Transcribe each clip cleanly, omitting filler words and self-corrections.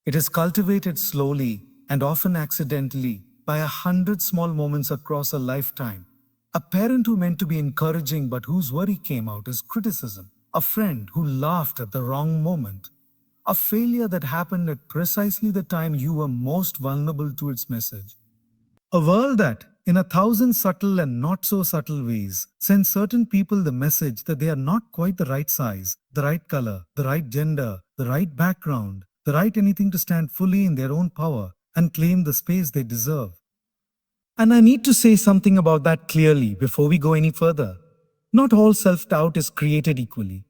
It is cultivated slowly and often accidentally by 100 small moments across a lifetime. A parent who meant to be encouraging but whose worry came out as criticism. A friend who laughed at the wrong moment. A failure that happened at precisely the time you were most vulnerable to its message. A world that, in 1,000 subtle and not so subtle ways, sends certain people the message that they are not quite the right size, the right color, the right gender, the right background, the right anything to stand fully in their own power and claim the space they deserve. And I need to say something about that clearly before we go any further. Not all self doubt is created equally.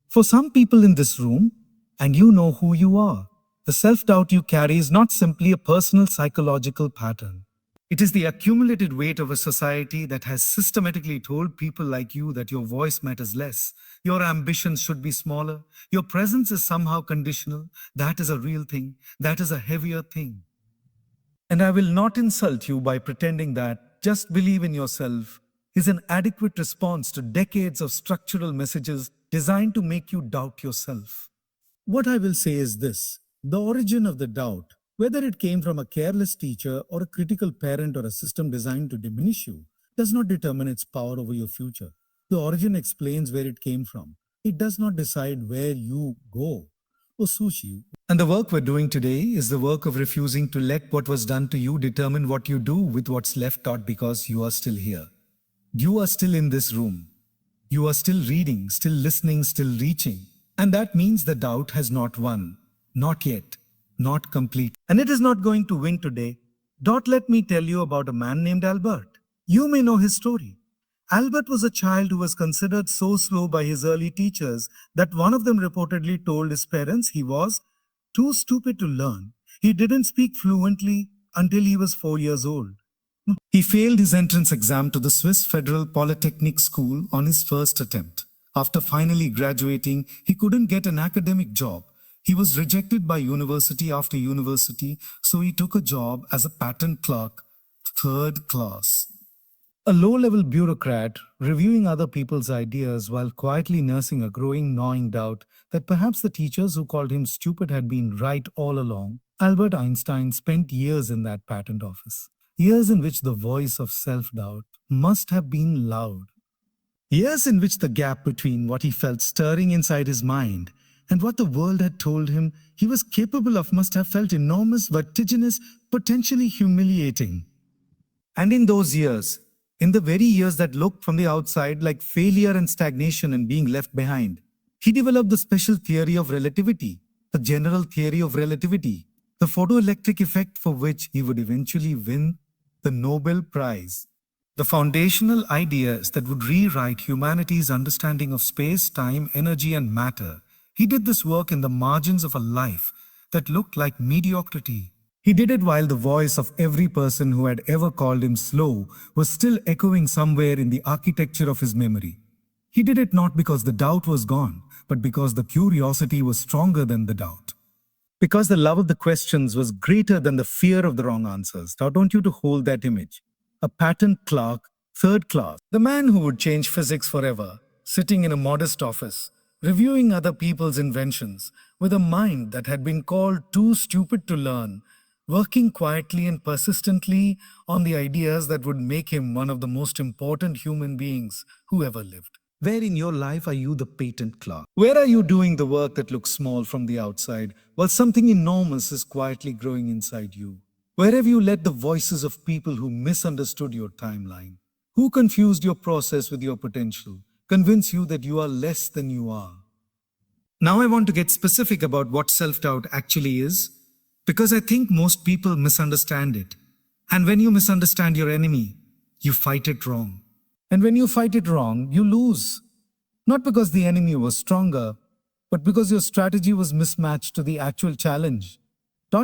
For some people in this room, and you know who you are, the self doubt you carry is not simply a personal psychological pattern. It is the accumulated weight of a society that has systematically told people like you that your voice matters less, your ambitions should be smaller, your presence is somehow conditional, that is a real thing, that is a heavier thing. And I will not insult you by pretending that just believe in yourself is an adequate response to decades of structural messages designed to make you doubt yourself. What I will say is this: the origin of the doubt, whether it came from a careless teacher or a critical parent or a system designed to diminish you, does not determine its power over your future. The origin explains where it came from. It does not decide where you go. Oh, sushi. And the work we're doing today is the work of refusing to let what was done to you determine what you do with what's left out, because you are still here. You are still in this room. You are still reading, still listening, still reaching. And that means the doubt has not won. Not yet. Not complete. And it is not going to win today. Let me tell you about a man named Albert. You may know his story. Albert was a child who was considered so slow by his early teachers that one of them reportedly told his parents he was too stupid to learn. He didn't speak fluently until he was 4 years old. He failed his entrance exam to the Swiss Federal Polytechnic School on his first attempt. After finally graduating, he couldn't get an academic job. He was rejected by university after university, so he took a job as a patent clerk, third class. A low-level bureaucrat reviewing other people's ideas while quietly nursing a growing gnawing doubt that perhaps the teachers who called him stupid had been right all along. Albert Einstein spent years in that patent office. Years in which the voice of self-doubt must have been loud. Years in which the gap between what he felt stirring inside his mind and what the world had told him he was capable of must have felt enormous, vertiginous, potentially humiliating. And in those years, in the very years that looked from the outside like failure and stagnation and being left behind, he developed the special theory of relativity, the general theory of relativity, the photoelectric effect for which he would eventually win the Nobel Prize. The foundational ideas that would rewrite humanity's understanding of space, time, energy, and matter. He did this work in the margins of a life that looked like mediocrity. He did it while the voice of every person who had ever called him slow was still echoing somewhere in the architecture of his memory. He did it not because the doubt was gone, but because the curiosity was stronger than the doubt. Because the love of the questions was greater than the fear of the wrong answers. Now, I want you to hold that image. A patent clerk, third class, the man who would change physics forever, sitting in a modest office, reviewing other people's inventions, with a mind that had been called too stupid to learn, working quietly and persistently on the ideas that would make him one of the most important human beings who ever lived. Where in your life are you the patent clerk? Where are you doing the work that looks small from the outside, while something enormous is quietly growing inside you? Where have you let the voices of people who misunderstood your timeline, who confused your process with your potential, convince you that you are less than you are? Now I want to get specific about what self-doubt actually is, because I think most people misunderstand it. And when you misunderstand your enemy, you fight it wrong. And when you fight it wrong, you lose. Not because the enemy was stronger, but because your strategy was mismatched to the actual challenge.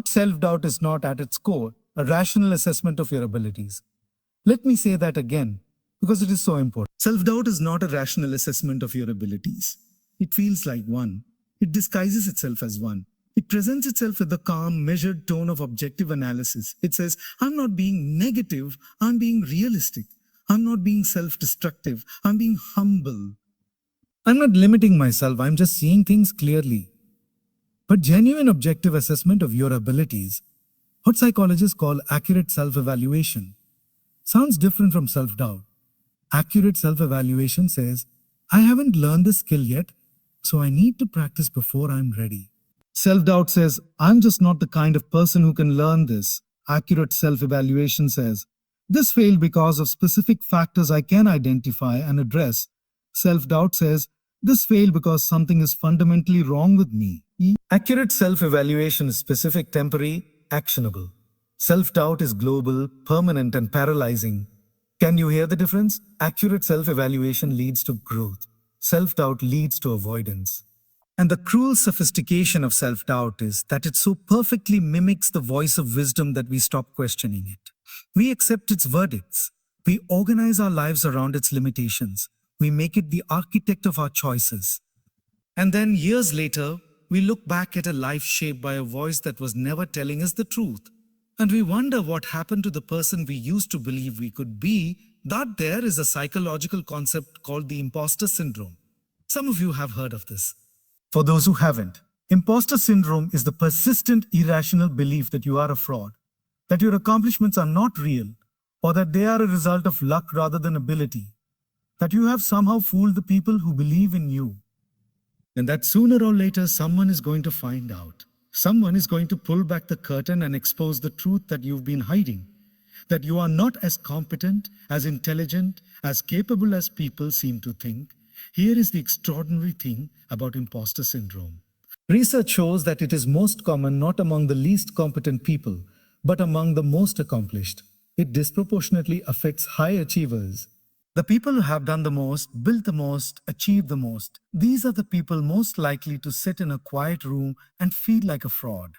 Self-doubt is not at its core a rational assessment of your abilities. Let me say that again, because it is so important. Self-doubt is not a rational assessment of your abilities. It feels like one. It disguises itself as one. It presents itself with the calm, measured tone of objective analysis. It says, I'm not being negative, I'm being realistic. I'm not being self-destructive, I'm being humble. I'm not limiting myself, I'm just seeing things clearly. but genuine objective assessment of your abilities, what psychologists call accurate self evaluation, sounds different from self doubt. Accurate self evaluation says, I haven't learned this skill yet, so I need to practice before I'm ready. Self doubt says, I'm just not the kind of person who can learn this. Accurate self evaluation says, this failed because of specific factors I can identify and address. Self doubt says, this failed because something is fundamentally wrong with me. Accurate self evaluation is specific, temporary, actionable. Self doubt is global, permanent, and paralyzing. Can you hear the difference? Accurate self evaluation leads to growth, self doubt leads to avoidance. And the cruel sophistication of self doubt is that it so perfectly mimics the voice of wisdom that we stop questioning it. We accept its verdicts. We organize our lives around its limitations. We make it the architect of our choices. And then years later, we look back at a life shaped by a voice that was never telling us the truth. And we wonder what happened to the person we used to believe we could be. That there is a psychological concept called the imposter syndrome. Some of you have heard of this. For those who haven't, imposter syndrome is the persistent, irrational belief that you are a fraud, that your accomplishments are not real, or that they are a result of luck rather than ability, that you have somehow fooled the people who believe in you, and that sooner or later someone is going to find out. Someone is going to pull back the curtain and expose the truth that you've been hiding, that you are not as competent, as intelligent, as capable as people seem to think. Here is the extraordinary thing about imposter syndrome. Research shows that it is most common not among the least competent people, but among the most accomplished. It disproportionately affects high achievers. The people who have done the most, built the most, achieved the most, these are the people most likely to sit in a quiet room and feel like a fraud.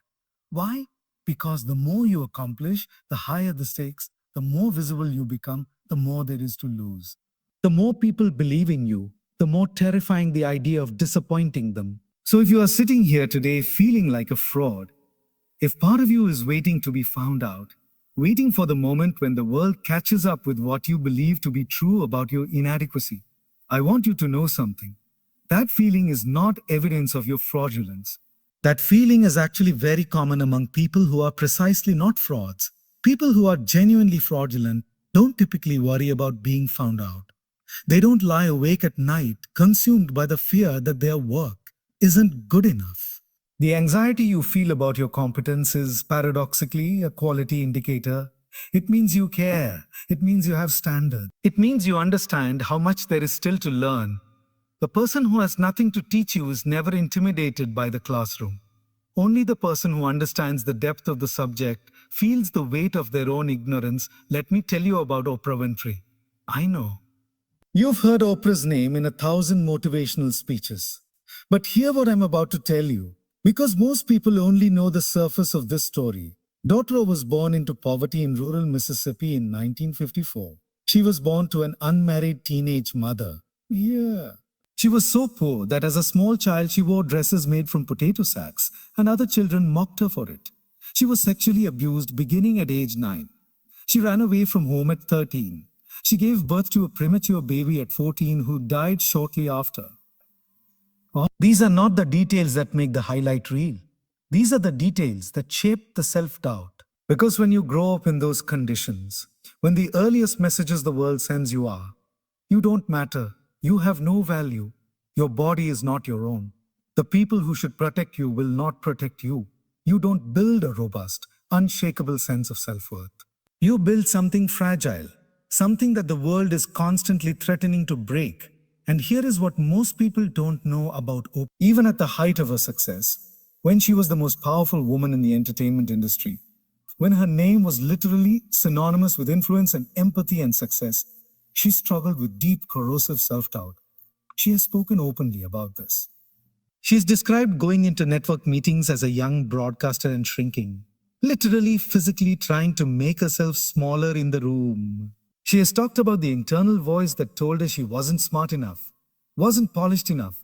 Why? Because the more you accomplish, the higher the stakes, the more visible you become, the more there is to lose. The more people believe in you, the more terrifying the idea of disappointing them. So if you are sitting here today feeling like a fraud, if part of you is waiting to be found out, waiting for the moment when the world catches up with what you believe to be true about your inadequacy, I want you to know something. That feeling is not evidence of your fraudulence. That feeling is actually very common among people who are precisely not frauds. People who are genuinely fraudulent don't typically worry about being found out. They don't lie awake at night, consumed by the fear that their work isn't good enough. The anxiety you feel about your competence is paradoxically a quality indicator. It means you care. It means you have standards. It means you understand how much there is still to learn. The person who has nothing to teach you is never intimidated by the classroom. Only the person who understands the depth of the subject feels the weight of their own ignorance. Let me tell you about Oprah Winfrey. I know. You've heard Oprah's name in 1,000 motivational speeches. But hear what I'm about to tell you. Because most people only know the surface of this story. Oprah was born into poverty in rural Mississippi in 1954. She was born to an unmarried teenage mother. Yeah. She was so poor that as a small child she wore dresses made from potato sacks, and other children mocked her for it. She was sexually abused beginning at age 9. She ran away from home at 13. She gave birth to a premature baby at 14 who died shortly after. These are not the details that make the highlight reel. These are the details that shape the self-doubt. Because when you grow up in those conditions, when the earliest messages the world sends you are, you don't matter, you have no value, your body is not your own. The people who should protect you will not protect you. You don't build a robust, unshakable sense of self-worth. You build something fragile, something that the world is constantly threatening to break. And here is what most people don't know about Oprah. Even at the height of her success, when she was the most powerful woman in the entertainment industry, when her name was literally synonymous with influence and empathy and success, she struggled with deep, corrosive self-doubt. She has spoken openly about this. She's described going into network meetings as a young broadcaster and shrinking, literally, physically trying to make herself smaller in the room. She has talked about the internal voice that told her she wasn't smart enough, wasn't polished enough,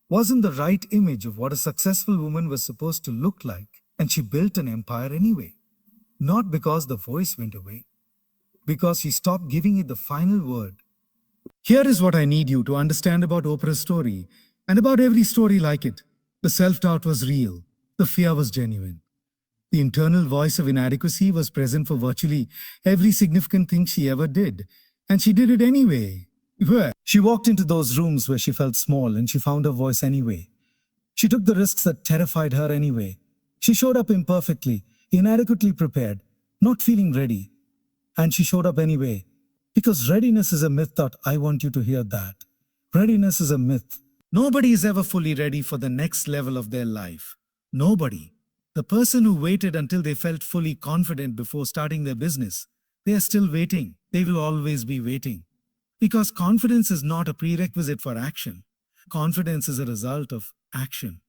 wasn't the right image of what a successful woman was supposed to look like, and she built an empire anyway. Not because the voice went away, because she stopped giving it the final word. Here is what I need you to understand about Oprah's story, and about every story like it. The self-doubt was real. The fear was genuine. The internal voice of inadequacy was present for virtually every significant thing she ever did. And she did it anyway. Where? She walked into those rooms where she felt small and she found her voice anyway. She took the risks that terrified her anyway. She showed up imperfectly, inadequately prepared, not feeling ready. And she showed up anyway. Because readiness is a myth that I want you to hear that. Readiness is a myth. Nobody is ever fully ready for the next level of their life. Nobody. The person who waited until they felt fully confident before starting their business, they are still waiting. They will always be waiting. Because confidence is not a prerequisite for action. Confidence is a result of action.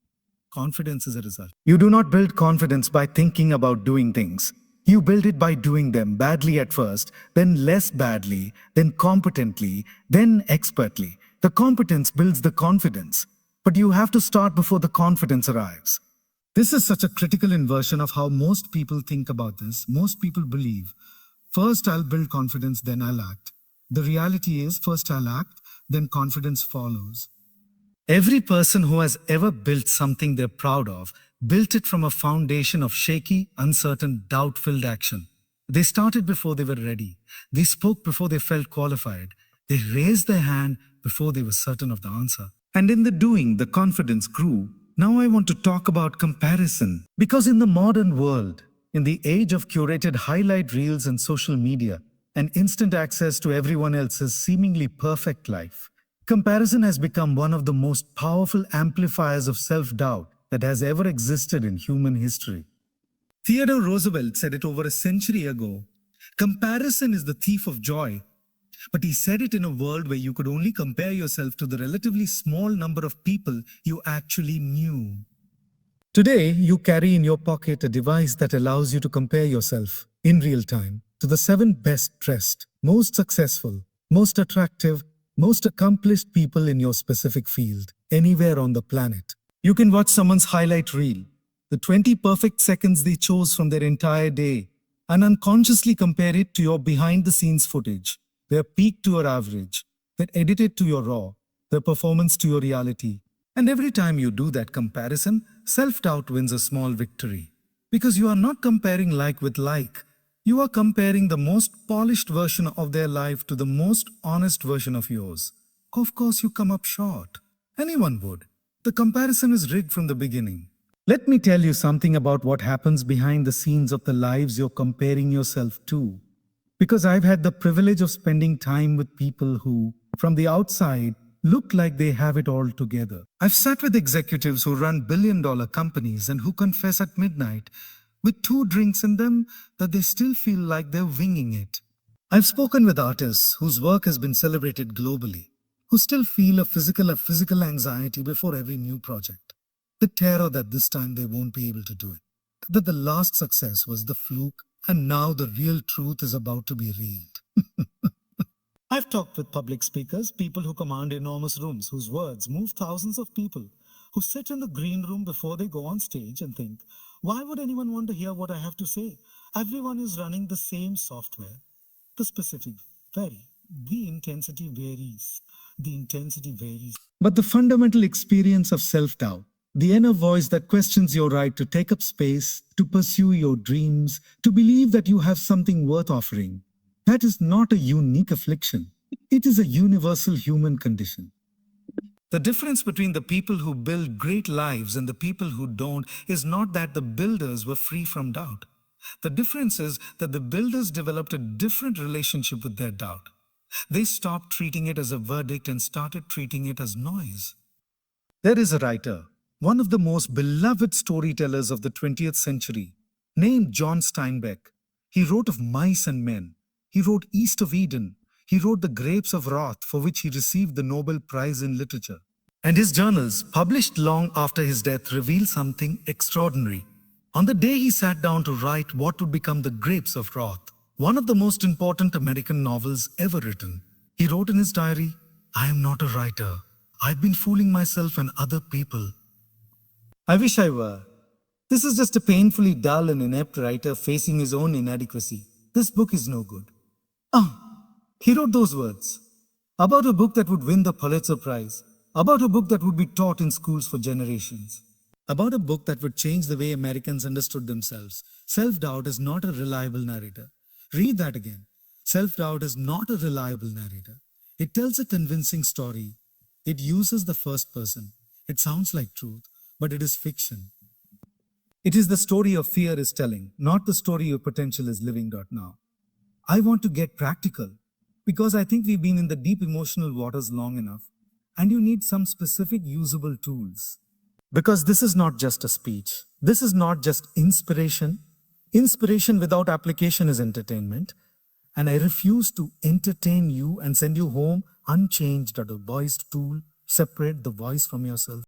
Confidence is a result. You do not build confidence by thinking about doing things. You build it by doing them badly at first, then less badly, then competently, then expertly. The competence builds the confidence. But you have to start before the confidence arrives. This is such a critical inversion of how most people think about this. Most people believe, first I'll build confidence, then I'll act. The reality is, first I'll act, then confidence follows. Every person who has ever built something they're proud of built it from a foundation of shaky, uncertain, doubt-filled action. They started before they were ready. They spoke before they felt qualified. They raised their hand before they were certain of the answer. And in the doing, the confidence grew. Now I want to talk about comparison. Because in the modern world, in the age of curated highlight reels and social media, and instant access to everyone else's seemingly perfect life, comparison has become one of the most powerful amplifiers of self-doubt that has ever existed in human history. Theodore Roosevelt said it over a century ago, comparison is the thief of joy. But he said it in a world where you could only compare yourself to the relatively small number of people you actually knew. Today, you carry in your pocket a device that allows you to compare yourself in real time to the 7 best dressed, most successful, most attractive, most accomplished people in your specific field, anywhere on the planet. You can watch someone's highlight reel, the 20 perfect seconds they chose from their entire day, and unconsciously compare it to your behind-the-scenes footage, their peak to your average, their edited to your raw, their performance to your reality. And every time you do that comparison, self-doubt wins a small victory. Because you are not comparing like with like. You are comparing the most polished version of their life to the most honest version of yours. Of course, you come up short. Anyone would. The comparison is rigged from the beginning. Let me tell you something about what happens behind the scenes of the lives you're comparing yourself to. Because I've had the privilege of spending time with people who, from the outside, look like they have it all together. I've sat with executives who run billion-dollar companies and who confess at midnight, with 2 drinks in them, that they still feel like they're winging it. I've spoken with artists whose work has been celebrated globally, who still feel a physical anxiety before every new project. The terror that this time they won't be able to do it. That the last success was the fluke, and now the real truth is about to be revealed. I've talked with public speakers, people who command enormous rooms, whose words move thousands of people, who sit in the green room before they go on stage and think, why would anyone want to hear what I have to say? Everyone is running the same software. The specific vary. The intensity varies. The intensity varies. But the fundamental experience of self-doubt, the inner voice that questions your right to take up space, to pursue your dreams, to believe that you have something worth offering, that is not a unique affliction. It is a universal human condition. The difference between the people who build great lives and the people who don't is not that the builders were free from doubt. The difference is that the builders developed a different relationship with their doubt. They stopped treating it as a verdict and started treating it as noise. There is a writer, one of the most beloved storytellers of the 20th century, named John Steinbeck. He wrote of mice and men. He wrote East of Eden. He wrote The Grapes of Wrath, for which he received the Nobel Prize in Literature. And his journals, published long after his death, reveal something extraordinary. On the day he sat down to write what would become The Grapes of Wrath, one of the most important American novels ever written, he wrote in his diary, I am not a writer. I've been fooling myself and other people. I wish I were. This is just a painfully dull and inept writer facing his own inadequacy. This book is no good. He wrote those words about a book that would win the Pulitzer Prize, about a book that would be taught in schools for generations. about a book that would change the way Americans understood themselves. Self-doubt is not a reliable narrator. Read that again. Self-doubt is not a reliable narrator. It tells a convincing story. It uses the first person. It sounds like truth, but it is fiction. It is the story of fear is telling, not the story your potential is living right now. I want to get practical because I think we've been in the deep emotional waters long enough, and you need some specific usable tools. Because this is not just a speech. This is not just inspiration. Inspiration without application is entertainment. And I refuse to entertain you and send you home unchanged or a voiced tool. Separate the voice from yourself.